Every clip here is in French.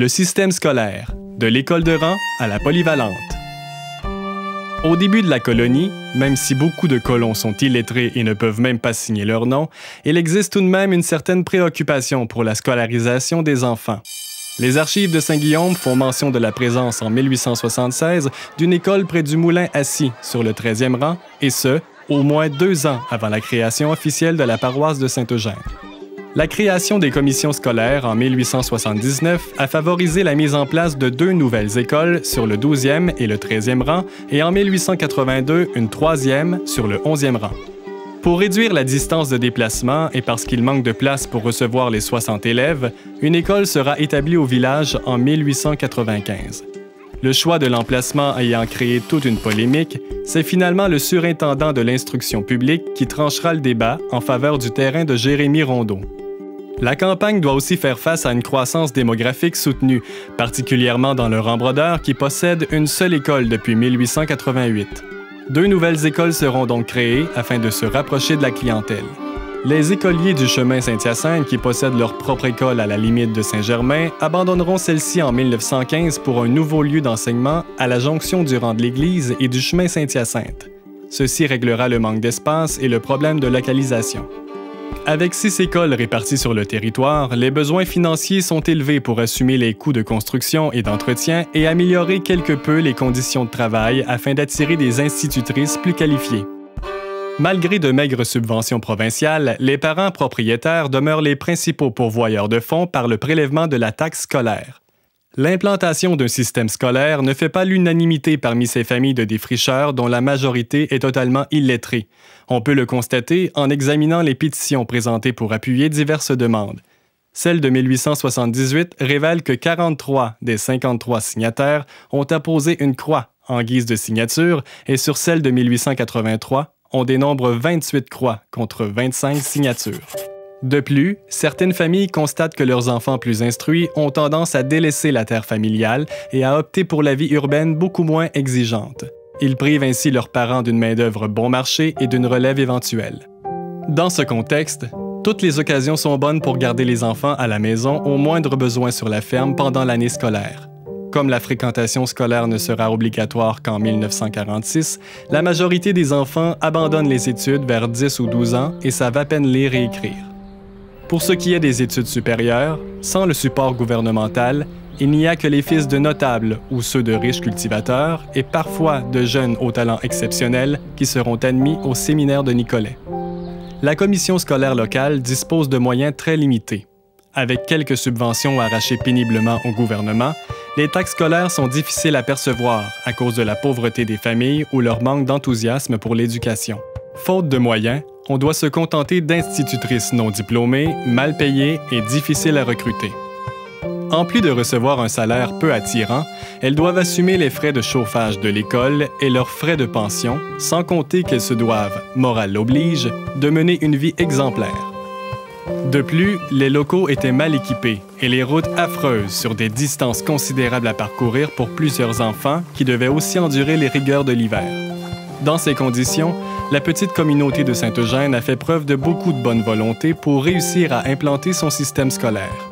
Le système scolaire, de l'école de rang à la polyvalente. Au début de la colonie, même si beaucoup de colons sont illettrés et ne peuvent même pas signer leur nom, il existe tout de même une certaine préoccupation pour la scolarisation des enfants. Les archives de Saint-Guillaume font mention de la présence en 1876 d'une école près du Moulin Assis, sur le 13e rang, et ce, au moins 2 ans avant la création officielle de la paroisse de Saint-Eugène. La création des commissions scolaires en 1879 a favorisé la mise en place de 2 nouvelles écoles sur le 12e et le 13e rang et en 1882 une 3e sur le 11e rang. Pour réduire la distance de déplacement et parce qu'il manque de place pour recevoir les 60 élèves, une école sera établie au village en 1895. Le choix de l'emplacement ayant créé toute une polémique, c'est finalement le surintendant de l'instruction publique qui tranchera le débat en faveur du terrain de Jérémie Rondeau. La campagne doit aussi faire face à une croissance démographique soutenue, particulièrement dans le Rang-Brodeur qui possède une seule école depuis 1888. 2 nouvelles écoles seront donc créées afin de se rapprocher de la clientèle. Les écoliers du chemin Saint-Hyacinthe, qui possèdent leur propre école à la limite de Saint-Germain, abandonneront celle-ci en 1915 pour un nouveau lieu d'enseignement à la jonction du rang de l'église et du chemin Saint-Hyacinthe. Ceci réglera le manque d'espace et le problème de localisation. Avec 6 écoles réparties sur le territoire, les besoins financiers sont élevés pour assumer les coûts de construction et d'entretien et améliorer quelque peu les conditions de travail afin d'attirer des institutrices plus qualifiées. Malgré de maigres subventions provinciales, les parents propriétaires demeurent les principaux pourvoyeurs de fonds par le prélèvement de la taxe scolaire. L'implantation d'un système scolaire ne fait pas l'unanimité parmi ces familles de défricheurs dont la majorité est totalement illettrée. On peut le constater en examinant les pétitions présentées pour appuyer diverses demandes. Celle de 1878 révèle que 43 des 53 signataires ont apposé une croix en guise de signature et sur celle de 1883, on dénombre 28 croix contre 25 signatures. De plus, certaines familles constatent que leurs enfants plus instruits ont tendance à délaisser la terre familiale et à opter pour la vie urbaine beaucoup moins exigeante. Ils privent ainsi leurs parents d'une main-d'œuvre bon marché et d'une relève éventuelle. Dans ce contexte, toutes les occasions sont bonnes pour garder les enfants à la maison au moindre besoin sur la ferme pendant l'année scolaire. Comme la fréquentation scolaire ne sera obligatoire qu'en 1946, la majorité des enfants abandonnent les études vers 10 ou 12 ans et savent à peine lire et écrire. Pour ce qui est des études supérieures, sans le support gouvernemental, il n'y a que les fils de notables ou ceux de riches cultivateurs et parfois de jeunes aux talents exceptionnels qui seront admis au séminaire de Nicolet. La commission scolaire locale dispose de moyens très limités. Avec quelques subventions arrachées péniblement au gouvernement, les taxes scolaires sont difficiles à percevoir à cause de la pauvreté des familles ou leur manque d'enthousiasme pour l'éducation. Faute de moyens, on doit se contenter d'institutrices non diplômées, mal payées et difficiles à recruter. En plus de recevoir un salaire peu attirant, elles doivent assumer les frais de chauffage de l'école et leurs frais de pension, sans compter qu'elles se doivent, morale l'oblige, de mener une vie exemplaire. De plus, les locaux étaient mal équipés et les routes affreuses sur des distances considérables à parcourir pour plusieurs enfants qui devaient aussi endurer les rigueurs de l'hiver. Dans ces conditions, la petite communauté de Saint-Eugène a fait preuve de beaucoup de bonne volonté pour réussir à implanter son système scolaire.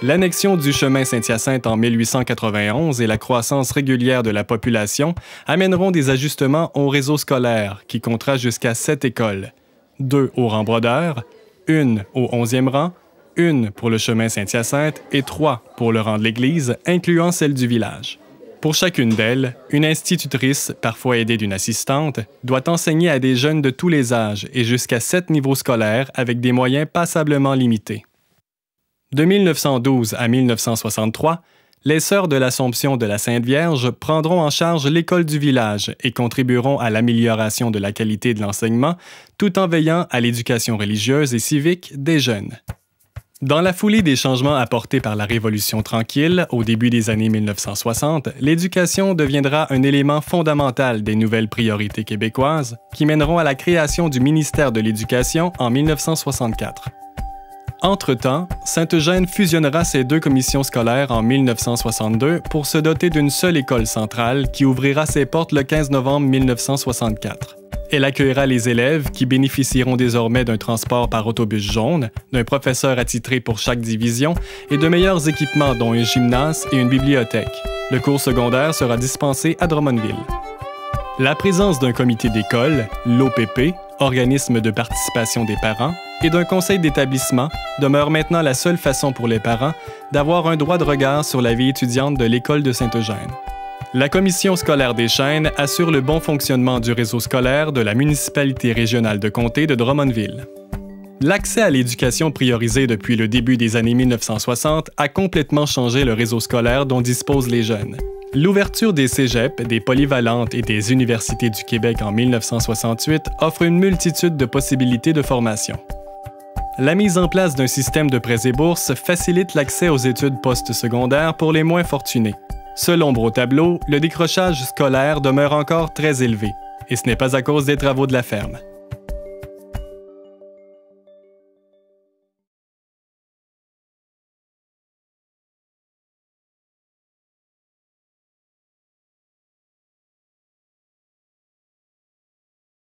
L'annexion du chemin Saint-Hyacinthe en 1891 et la croissance régulière de la population amèneront des ajustements au réseau scolaire qui comptera jusqu'à 7 écoles, 2 au Rang-Brodeur, 1 au 11e rang, 1 pour le chemin Saint-Hyacinthe et 3 pour le rang de l'église, incluant celle du village. Pour chacune d'elles, une institutrice, parfois aidée d'une assistante, doit enseigner à des jeunes de tous les âges et jusqu'à 7 niveaux scolaires avec des moyens passablement limités. De 1912 à 1963, les Sœurs de l'Assomption de la Sainte Vierge prendront en charge l'école du village et contribueront à l'amélioration de la qualité de l'enseignement tout en veillant à l'éducation religieuse et civique des jeunes. Dans la foulée des changements apportés par la Révolution tranquille au début des années 1960, l'éducation deviendra un élément fondamental des nouvelles priorités québécoises qui mèneront à la création du ministère de l'Éducation en 1964. Entre-temps, Saint-Eugène fusionnera ses 2 commissions scolaires en 1962 pour se doter d'une seule école centrale qui ouvrira ses portes le 15 novembre 1964. Elle accueillera les élèves qui bénéficieront désormais d'un transport par autobus jaune, d'un professeur attitré pour chaque division et de meilleurs équipements dont un gymnase et une bibliothèque. Le cours secondaire sera dispensé à Drummondville. La présence d'un comité d'école, l'OPP, organisme de participation des parents, et d'un conseil d'établissement demeure maintenant la seule façon pour les parents d'avoir un droit de regard sur la vie étudiante de l'école de Saint-Eugène. La Commission scolaire des Chênes assure le bon fonctionnement du réseau scolaire de la municipalité régionale de comté de Drummondville. L'accès à l'éducation priorisée depuis le début des années 1960 a complètement changé le réseau scolaire dont disposent les jeunes. L'ouverture des cégeps, des polyvalentes et des universités du Québec en 1968 offre une multitude de possibilités de formation. La mise en place d'un système de prêts et bourses facilite l'accès aux études postsecondaires pour les moins fortunés. Seul ombre au tableau, le décrochage scolaire demeure encore très élevé, et ce n'est pas à cause des travaux de la ferme.